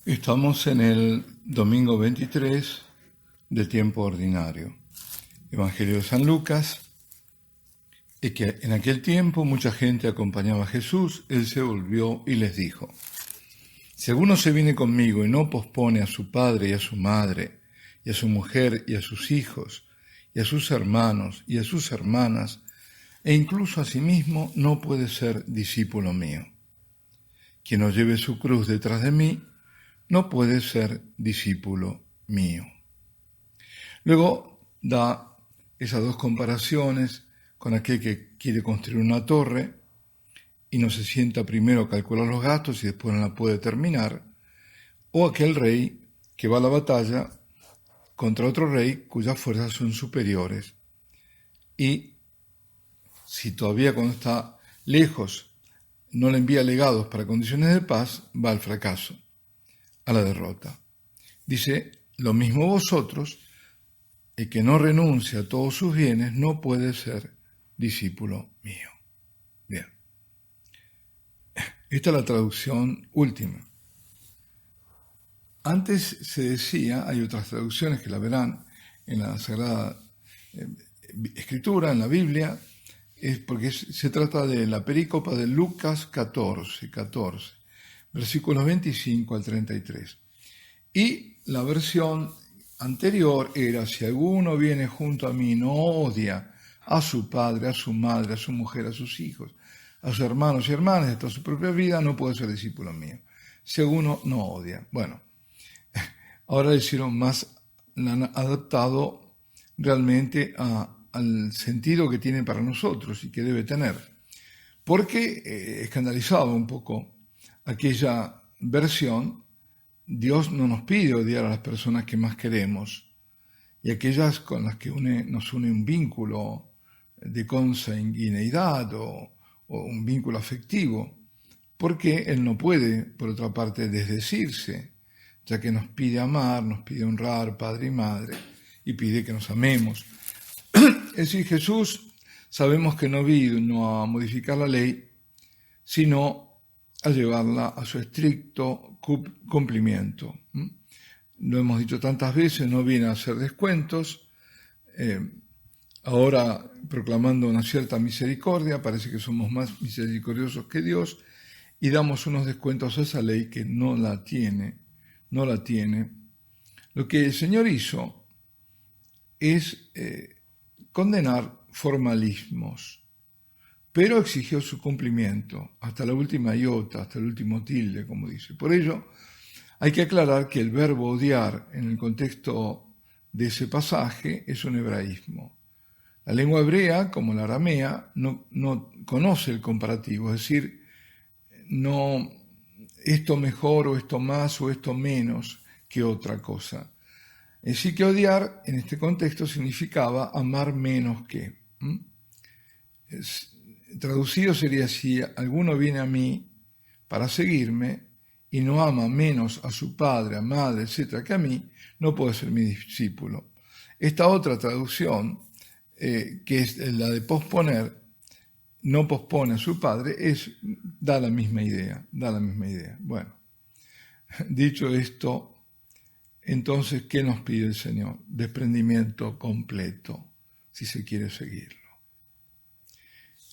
Estamos en el domingo 23 del tiempo ordinario. Evangelio de San Lucas, y que en aquel tiempo mucha gente acompañaba a Jesús. Él se volvió y les dijo: si alguno se viene conmigo y no pospone a su padre y a su madre, y a su mujer y a sus hijos, y a sus hermanos y a sus hermanas, e incluso a sí mismo, no puede ser discípulo mío. Quien no lleve su cruz detrás de mí, no puede ser discípulo mío. Luego da esas dos comparaciones con aquel que quiere construir una torre y no se sienta primero a calcular los gastos y después no la puede terminar, o aquel rey que va a la batalla contra otro rey cuyas fuerzas son superiores y si todavía cuando está lejos no le envía legados para condiciones de paz, va al fracaso, a la derrota. Dice: lo mismo vosotros, el que no renuncia a todos sus bienes no puede ser discípulo mío. Bien. Esta es la traducción última. Antes se decía, hay otras traducciones que la verán en la Sagrada Escritura, en la Biblia, es porque se trata de la perícopa de Lucas 14, versículos 25 al 33. Y la versión anterior era: si alguno viene junto a mí y no odia a su padre, a su madre, a su mujer, a sus hijos, a sus hermanos y hermanas, hasta su propia vida, no puede ser discípulo mío. Si alguno no odia. Bueno, ahora la han adaptado realmente al sentido que tiene para nosotros y que debe tener. Porque escandalizaba un poco aquella versión. Dios no nos pide odiar a las personas que más queremos y aquellas con las que nos une un vínculo de consanguineidad o un vínculo afectivo, porque Él no puede, por otra parte, desdecirse, ya que nos pide amar, nos pide honrar padre y madre y pide que nos amemos. Es decir, Jesús sabemos que no vino a modificar la ley, sino a llevarla a su estricto cumplimiento. Lo hemos dicho tantas veces, no viene a hacer descuentos. Ahora, proclamando una cierta misericordia, parece que somos más misericordiosos que Dios y damos unos descuentos a esa ley que no la tiene. Lo que el Señor hizo es condenar formalismos, pero exigió su cumplimiento hasta la última iota, hasta el último tilde, como dice. Por ello, hay que aclarar que el verbo odiar en el contexto de ese pasaje es un hebraísmo. La lengua hebrea, como la aramea, no conoce el comparativo, es decir, no esto mejor o esto más o esto menos que otra cosa. Es decir, que odiar en este contexto significaba amar menos que. Traducido sería: si alguno viene a mí para seguirme y no ama menos a su padre, a madre, etcétera, que a mí, no puede ser mi discípulo. Esta otra traducción, que es la de posponer, no pospone a su padre, da la misma idea. Bueno, dicho esto, entonces, ¿qué nos pide el Señor? Desprendimiento completo, si se quiere seguirlo.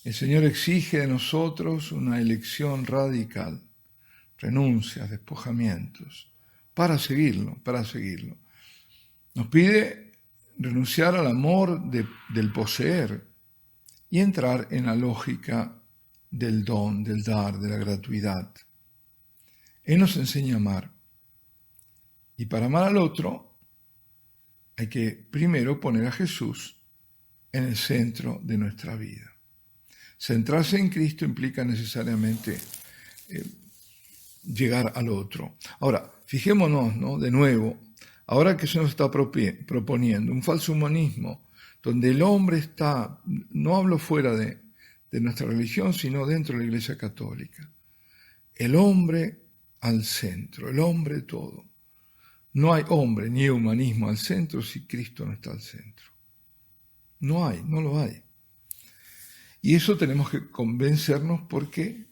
El Señor exige de nosotros una elección radical, renuncias, despojamientos, para seguirlo. Nos pide renunciar al amor del poseer y entrar en la lógica del don, del dar, de la gratuidad. Él nos enseña a amar. Y para amar al otro hay que primero poner a Jesús en el centro de nuestra vida. Centrarse en Cristo implica necesariamente llegar al otro. Ahora, fijémonos, ¿no? De nuevo, ahora que se nos está proponiendo un falso humanismo, donde el hombre está, no hablo fuera de nuestra religión, sino dentro de la Iglesia Católica. El hombre al centro, el hombre todo. No hay hombre ni humanismo al centro si Cristo no está al centro. No lo hay. Y eso tenemos que convencernos porque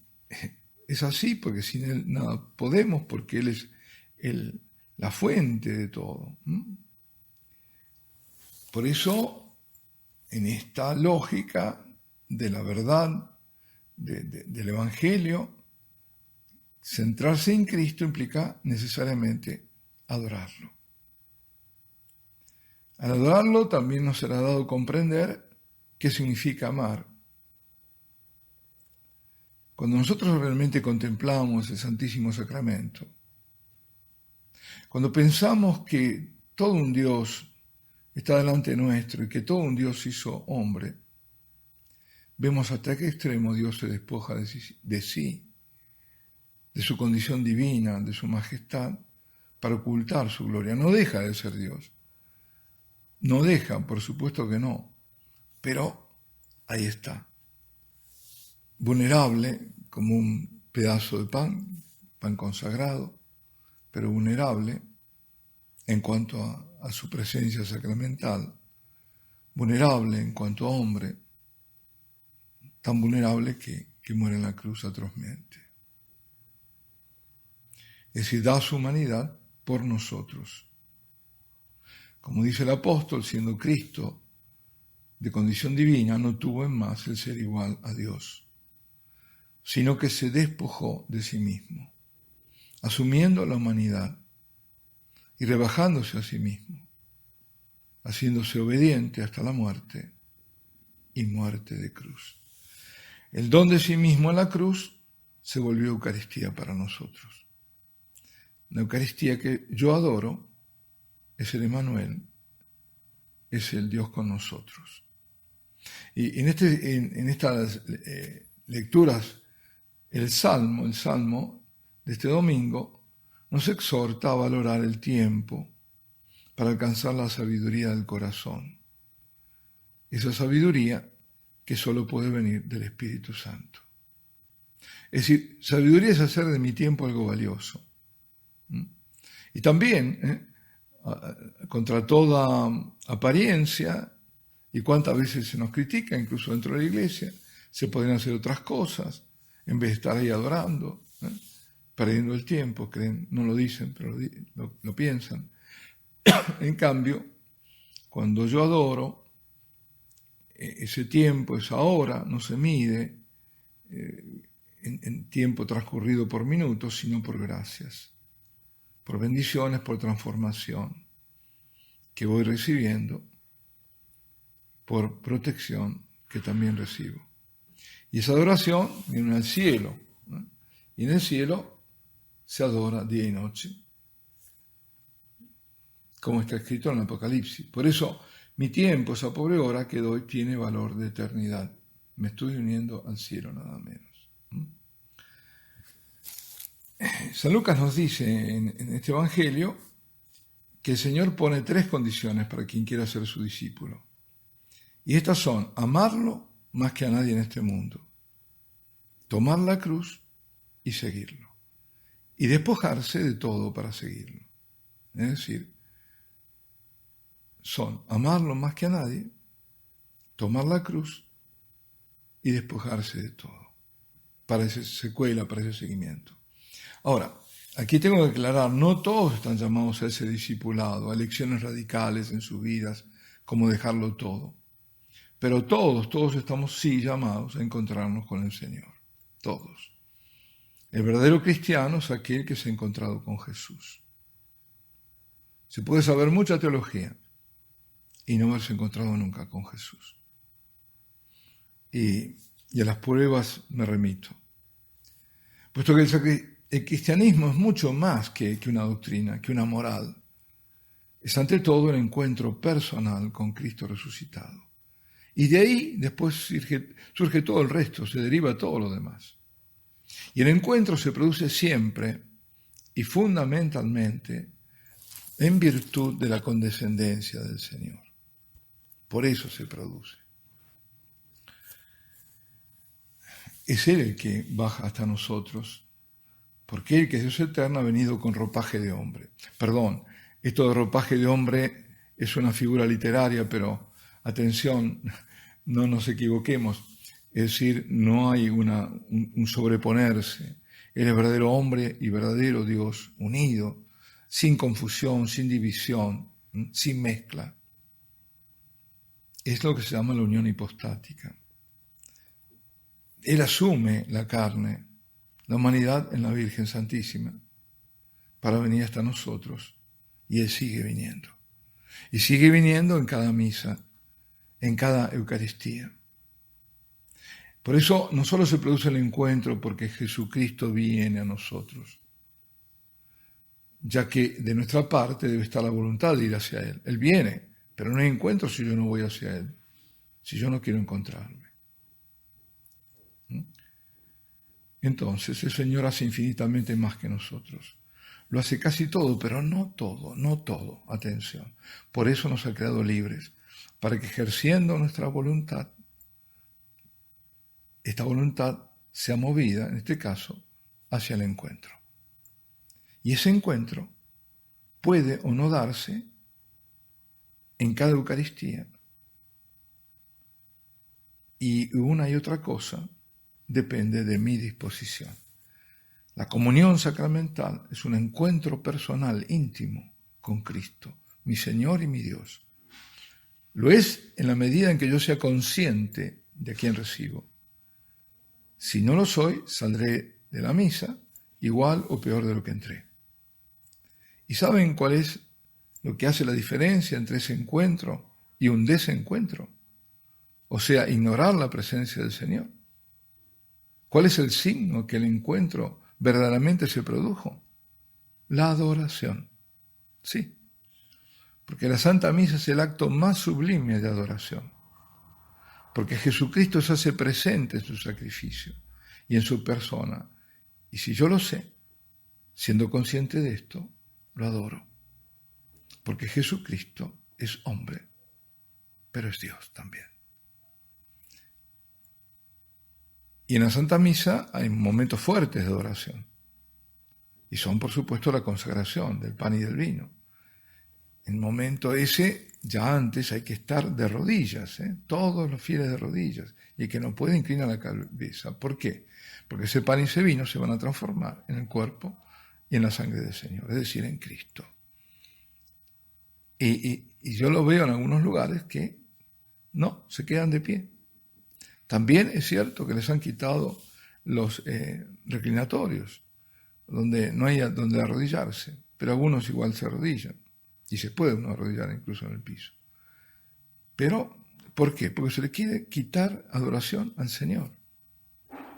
es así, porque sin Él nada podemos, porque Él es la fuente de todo. Por eso, en esta lógica de la verdad del Evangelio, centrarse en Cristo implica necesariamente adorarlo. Al adorarlo también nos será dado comprender qué significa amar. Cuando nosotros realmente contemplamos el Santísimo Sacramento, cuando pensamos que todo un Dios está delante nuestro y que todo un Dios hizo hombre, vemos hasta qué extremo Dios se despoja de sí, de su condición divina, de su majestad, para ocultar su gloria. No deja de ser Dios. No deja, por supuesto que no, pero ahí está. Vulnerable como un pedazo de pan consagrado, pero vulnerable en cuanto a su presencia sacramental, vulnerable en cuanto a hombre, tan vulnerable que muere en la cruz atrozmente. Es decir, da su humanidad por nosotros. Como dice el apóstol, siendo Cristo de condición divina, no tuvo en más el ser igual a Dios, sino que se despojó de sí mismo, asumiendo la humanidad y rebajándose a sí mismo, haciéndose obediente hasta la muerte y muerte de cruz. El don de sí mismo en la cruz se volvió Eucaristía para nosotros. La Eucaristía que yo adoro es el Emmanuel, es el Dios con nosotros. Y en estas lecturas, el Salmo de este domingo, nos exhorta a valorar el tiempo para alcanzar la sabiduría del corazón. Esa sabiduría que solo puede venir del Espíritu Santo. Es decir, sabiduría es hacer de mi tiempo algo valioso. Y también, contra toda apariencia, y cuántas veces se nos critica, incluso dentro de la iglesia, se podrían hacer otras cosas, en vez de estar ahí adorando, perdiendo el tiempo, creen, no lo dicen, pero lo piensan. En cambio, cuando yo adoro, ese tiempo, esa hora, no se mide en tiempo transcurrido por minutos, sino por gracias, por bendiciones, por transformación que voy recibiendo, por protección que también recibo. Y esa adoración viene al cielo, ¿no? Y en el cielo se adora día y noche, como está escrito en el Apocalipsis. Por eso mi tiempo, esa pobre hora que doy, tiene valor de eternidad. Me estoy uniendo al cielo nada menos. San Lucas nos dice en este Evangelio que el Señor pone 3 condiciones para quien quiera ser su discípulo. Y estas son: amarlo más que a nadie en este mundo, tomar la cruz y seguirlo, y despojarse de todo para seguirlo. Es decir, son amarlo más que a nadie, tomar la cruz y despojarse de todo, para esa secuela, para ese seguimiento. Ahora, aquí tengo que aclarar, no todos están llamados a ese discipulado, a elecciones radicales en sus vidas, como dejarlo todo. Pero todos estamos sí llamados a encontrarnos con el Señor, todos. El verdadero cristiano es aquel que se ha encontrado con Jesús. Se puede saber mucha teología y no haberse encontrado nunca con Jesús. Y a las pruebas me remito. Puesto que el cristianismo es mucho más que una doctrina, que una moral. Es ante todo el encuentro personal con Cristo resucitado. Y de ahí después surge todo el resto, se deriva todo lo demás. Y el encuentro se produce siempre y fundamentalmente en virtud de la condescendencia del Señor. Por eso se produce. Es Él el que baja hasta nosotros, porque Él, que es Dios eterno, ha venido con ropaje de hombre. Perdón, esto de ropaje de hombre es una figura literaria, pero atención, no nos equivoquemos. Es decir, no hay un sobreponerse. Él es verdadero hombre y verdadero Dios unido, sin confusión, sin división, sin mezcla. Es lo que se llama la unión hipostática. Él asume la carne, la humanidad en la Virgen Santísima, para venir hasta nosotros, y Él sigue viniendo. Y sigue viniendo en cada misa, en cada Eucaristía. Por eso no solo se produce el encuentro porque Jesucristo viene a nosotros, ya que de nuestra parte debe estar la voluntad de ir hacia Él. Él viene, pero no hay encuentro si yo no voy hacia Él, si yo no quiero encontrarme. Entonces el Señor hace infinitamente más que nosotros. Lo hace casi todo, pero no todo, atención. Por eso nos ha creado libres, para que ejerciendo nuestra voluntad, esta voluntad sea movida, en este caso, hacia el encuentro. Y ese encuentro puede o no darse en cada Eucaristía. Y una y otra cosa depende de mi disposición. La comunión sacramental es un encuentro personal, íntimo, con Cristo, mi Señor y mi Dios. Lo es en la medida en que yo sea consciente de a quién recibo. Si no lo soy, saldré de la misa igual o peor de lo que entré. ¿Y saben cuál es lo que hace la diferencia entre ese encuentro y un desencuentro? O sea, ignorar la presencia del Señor. ¿Cuál es el signo que el encuentro verdaderamente se produjo? La adoración. Sí, porque la Santa Misa es el acto más sublime de adoración. Porque Jesucristo se hace presente en su sacrificio y en su persona. Y si yo lo sé, siendo consciente de esto, lo adoro. Porque Jesucristo es hombre, pero es Dios también. Y en la Santa Misa hay momentos fuertes de adoración. Y son, por supuesto, la consagración del pan y del vino. En el momento ese, ya antes hay que estar de rodillas, todos los fieles de rodillas, y que no puede inclinar la cabeza. ¿Por qué? Porque ese pan y ese vino se van a transformar en el cuerpo y en la sangre del Señor, es decir, en Cristo. Y yo lo veo en algunos lugares que no, se quedan de pie. También es cierto que les han quitado los reclinatorios, donde no hay donde arrodillarse, pero algunos igual se arrodillan. Y se puede uno arrodillar incluso en el piso. Pero, ¿por qué? Porque se le quiere quitar adoración al Señor.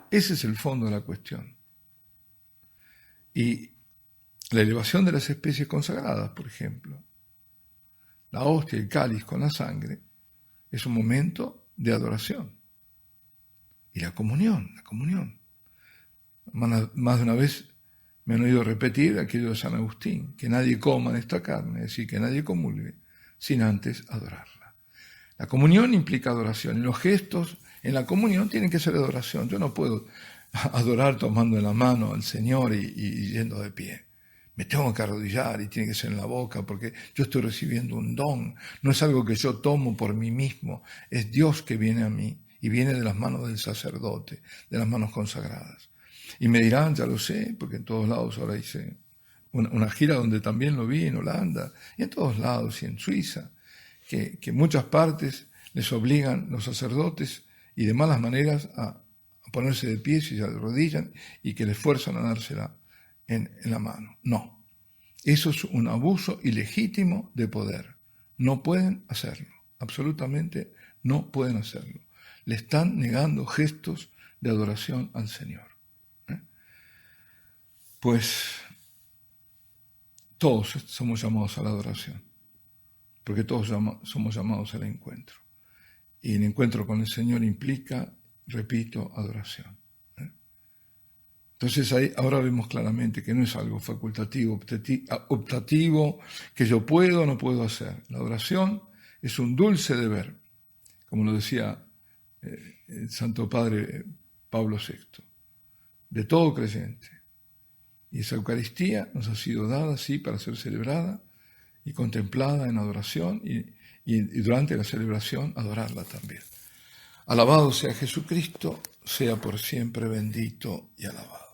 Ese es el fondo de la cuestión. Y la elevación de las especies consagradas, por ejemplo, la hostia y el cáliz con la sangre, es un momento de adoración. Y la comunión. Más de una vez me han oído repetir aquello de San Agustín, que nadie coma de esta carne, es decir, que nadie comulgue, sin antes adorarla. La comunión implica adoración, y los gestos en la comunión tienen que ser adoración. Yo no puedo adorar tomando en la mano al Señor y yendo de pie. Me tengo que arrodillar y tiene que ser en la boca, porque yo estoy recibiendo un don. No es algo que yo tomo por mí mismo, es Dios que viene a mí, y viene de las manos del sacerdote, de las manos consagradas. Y me dirán, ya lo sé, porque en todos lados ahora hice una gira donde también lo vi, en Holanda, y en todos lados, y en Suiza, que en muchas partes les obligan los sacerdotes y de malas maneras a ponerse de pie si se arrodillan y que les fuerzan a dársela en la mano. No, eso es un abuso ilegítimo de poder. No pueden hacerlo, absolutamente no pueden hacerlo. Le están negando gestos de adoración al Señor. Pues todos somos llamados a la adoración, porque todos somos llamados al encuentro. Y el encuentro con el Señor implica, repito, adoración. Entonces ahora vemos claramente que no es algo facultativo, optativo, que yo puedo o no puedo hacer. La adoración es un dulce deber, como lo decía el Santo Padre Pablo VI, de todo creyente. Y esa Eucaristía nos ha sido dada así para ser celebrada y contemplada en adoración y durante la celebración adorarla también. Alabado sea Jesucristo, sea por siempre bendito y alabado.